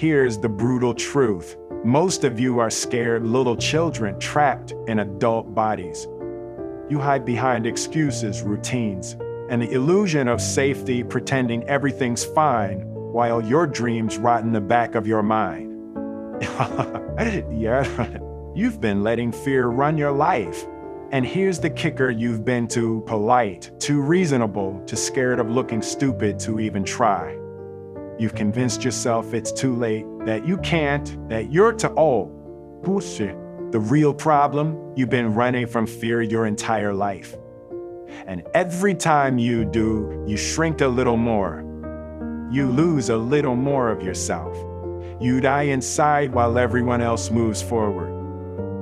Here's the brutal truth. Most of you are scared little children trapped in adult bodies. You hide behind excuses, routines, and the illusion of safety, pretending everything's fine while your dreams rot in the back of your mind. Yeah, you've been letting fear run your life. And here's the kicker: you've been too polite, too reasonable, too scared of looking stupid to even try. You've convinced yourself it's too late, that you can't, that you're too old. Bullshit. The real problem: you've been running from fear your entire life. And every time you do, you shrink a little more. You lose a little more of yourself. You die inside while everyone else moves forward.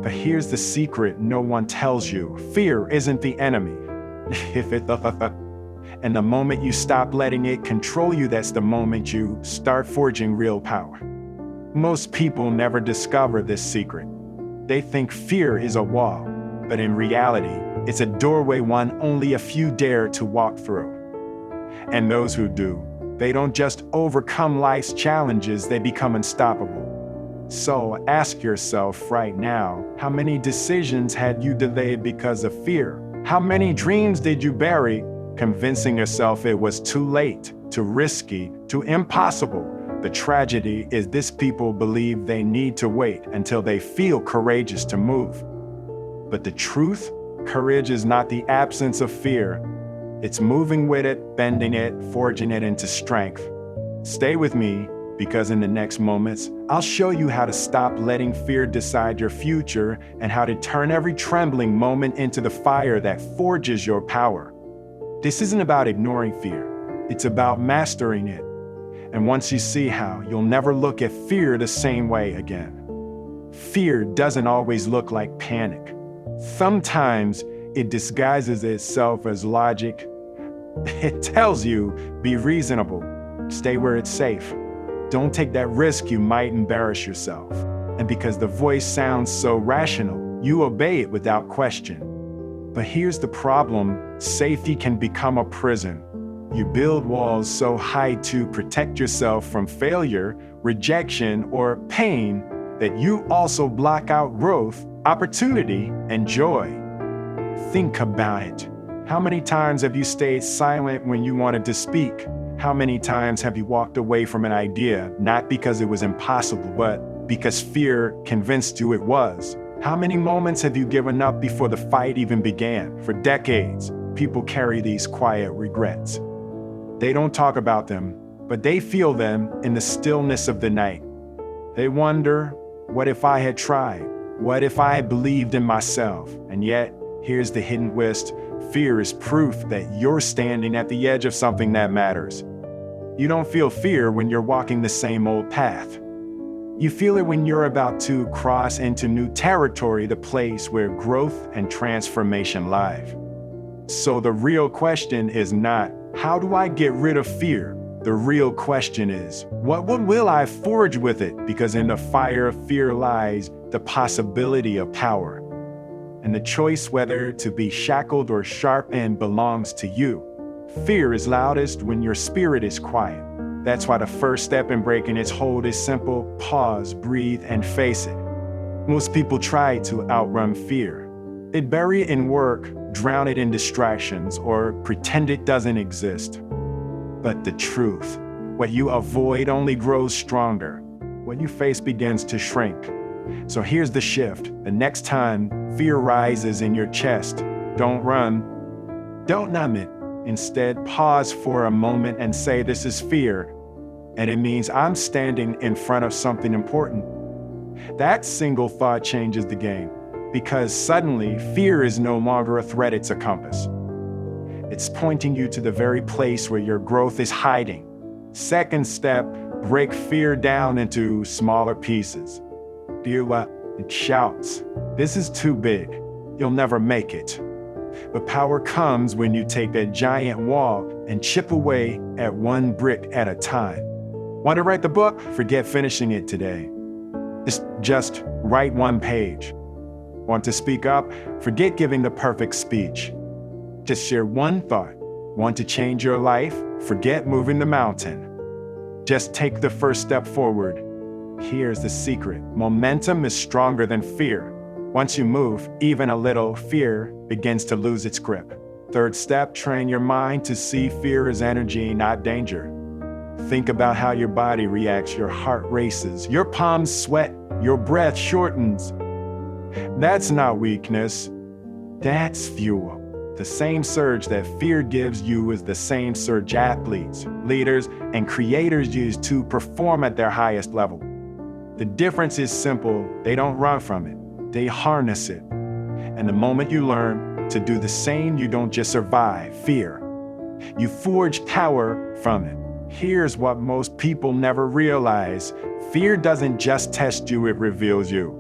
But here's the secret no one tells you: fear isn't the enemy. And the moment you stop letting it control you, that's the moment you start forging real power. Most people never discover this secret. They think fear is a wall, but in reality, it's a doorway one only a few dare to walk through. And those who do, they don't just overcome life's challenges, they become unstoppable. So ask yourself right now, how many decisions had you delayed because of fear? How many dreams did you bury, convincing yourself it was too late, too risky, too impossible? The tragedy is this: people believe they need to wait until they feel courageous to move. But the truth? Courage is not the absence of fear. It's moving with it, bending it, forging it into strength. Stay with me, because in the next moments, I'll show you how to stop letting fear decide your future and how to turn every trembling moment into the fire that forges your power. This isn't about ignoring fear. It's about mastering it. And once you see how, you'll never look at fear the same way again. Fear doesn't always look like panic. Sometimes it disguises itself as logic. It tells you, be reasonable, stay where it's safe. Don't take that risk, you might embarrass yourself. And because the voice sounds so rational, you obey it without question. But here's the problem: safety can become a prison. You build walls so high to protect yourself from failure, rejection, or pain that you also block out growth, opportunity, and joy. Think about it. How many times have you stayed silent when you wanted to speak? How many times have you walked away from an idea, not because it was impossible, but because fear convinced you it was? How many moments have you given up before the fight even began? For decades, people carry these quiet regrets. They don't talk about them, but they feel them in the stillness of the night. They wonder, what if I had tried? What if I had believed in myself? And yet, here's the hidden twist: fear is proof that you're standing at the edge of something that matters. You don't feel fear when you're walking the same old path. You feel it when you're about to cross into new territory, the place where growth and transformation live. So the real question is not, how do I get rid of fear? The real question is, what will I forge with it? Because in the fire of fear lies the possibility of power. And the choice whether to be shackled or sharpened belongs to you. Fear is loudest when your spirit is quiet. That's why the first step in breaking its hold is simple: pause, breathe, and face it. Most people try to outrun fear. They bury it in work, drown it in distractions, or pretend it doesn't exist. But the truth: what you avoid only grows stronger. What you face begins to shrink. So here's the shift. The next time fear rises in your chest, don't run, don't numb it. Instead, pause for a moment and say, this is fear, and it means I'm standing in front of something important. That single thought changes the game, because suddenly fear is no longer a threat, it's a compass. It's pointing you to the very place where your growth is hiding. Second step, break fear down into smaller pieces. Dear what? It shouts, this is too big, you'll never make it. But power comes when you take that giant wall and chip away at one brick at a time. Want to write the book? Forget finishing it today. Just write one page. Want to speak up? Forget giving the perfect speech. Just share one thought. Want to change your life? Forget moving the mountain. Just take the first step forward. Here's the secret. Momentum is stronger than fear. Once you move, even a little, fear begins to lose its grip. Third step, train your mind to see fear as energy, not danger. Think about how your body reacts. Your heart races, your palms sweat, your breath shortens. That's not weakness. That's fuel. The same surge that fear gives you is the same surge athletes, leaders, and creators use to perform at their highest level. The difference is simple. They don't run from it. They harness it. And the moment you learn to do the same, you don't just survive fear. You forge power from it. Here's what most people never realize. Fear doesn't just test you, it reveals you.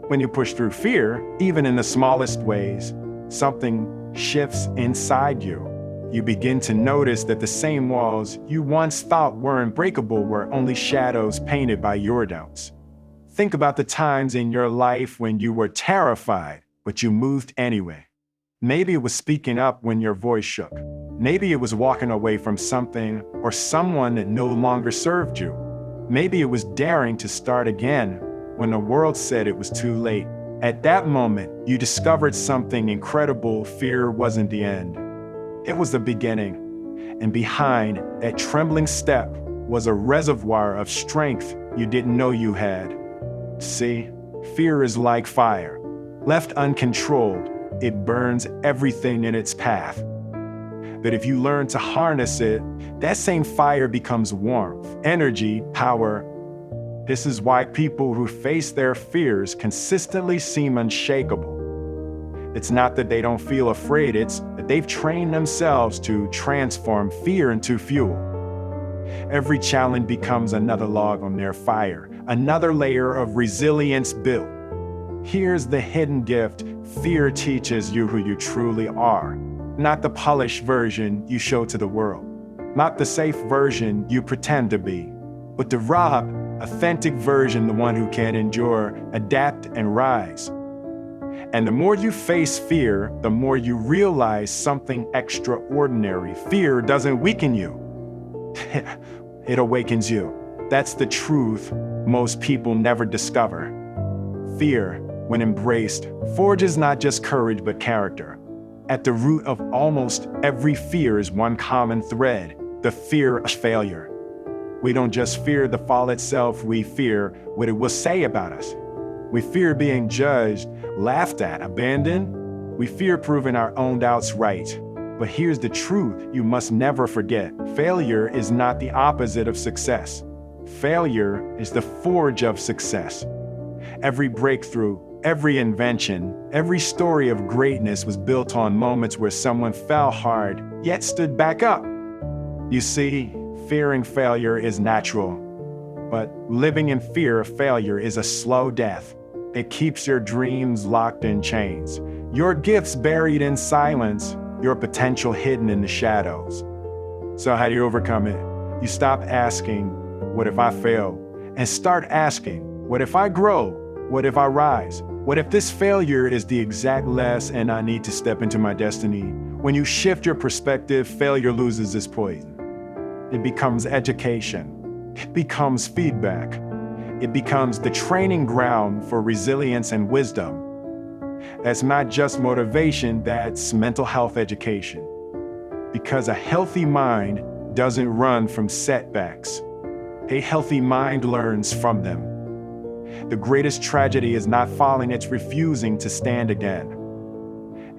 When you push through fear, even in the smallest ways, something shifts inside you. You begin to notice that the same walls you once thought were unbreakable were only shadows painted by your doubts. Think about the times in your life when you were terrified, but you moved anyway. Maybe it was speaking up when your voice shook. Maybe it was walking away from something or someone that no longer served you. Maybe it was daring to start again when the world said it was too late. At that moment, you discovered something incredible. Fear wasn't the end. It was the beginning. And behind that trembling step was a reservoir of strength you didn't know you had. See, fear is like fire. Left uncontrolled, it burns everything in its path. But if you learn to harness it, that same fire becomes warmth, energy, power. This is why people who face their fears consistently seem unshakable. It's not that they don't feel afraid, it's that they've trained themselves to transform fear into fuel. Every challenge becomes another log on their fire, another layer of resilience built. Here's the hidden gift. Fear teaches you who you truly are, not the polished version you show to the world, not the safe version you pretend to be, but the raw, authentic version, the one who can endure, adapt, and rise. And the more you face fear, the more you realize something extraordinary. Fear doesn't weaken you. It awakens you. That's the truth most people never discover. Fear, when embraced, forges not just courage but character. At the root of almost every fear is one common thread: the fear of failure. We don't just fear the fall itself, we fear what it will say about us. We fear being judged, laughed at, abandoned. We fear proving our own doubts right. But here's the truth you must never forget. Failure is not the opposite of success. Failure is the forge of success. Every breakthrough, every invention, every story of greatness was built on moments where someone fell hard, yet stood back up. You see, fearing failure is natural, but living in fear of failure is a slow death. It keeps your dreams locked in chains, your gifts buried in silence, your potential hidden in the shadows. So how do you overcome it? You stop asking, what if I fail? And start asking, what if I grow? What if I rise? What if this failure is the exact lesson and I need to step into my destiny? When you shift your perspective, failure loses its poison. It becomes education. It becomes feedback. It becomes the training ground for resilience and wisdom. That's not just motivation, that's mental health education. Because a healthy mind doesn't run from setbacks. A healthy mind learns from them. The greatest tragedy is not falling, it's refusing to stand again.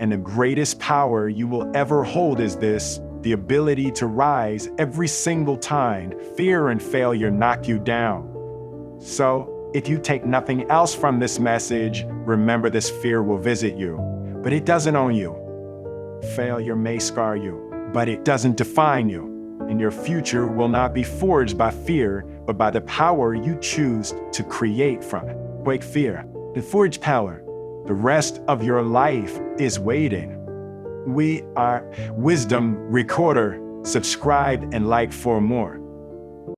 And the greatest power you will ever hold is this: the ability to rise every single time fear and failure knock you down. So, if you take nothing else from this message, remember this: fear will visit you, but it doesn't own you. Failure may scar you, but it doesn't define you. And your future will not be forged by fear, but by the power you choose to create from it. Break fear and forge power. The rest of your life is waiting. We are Wisdom Recorder. Subscribe and like for more.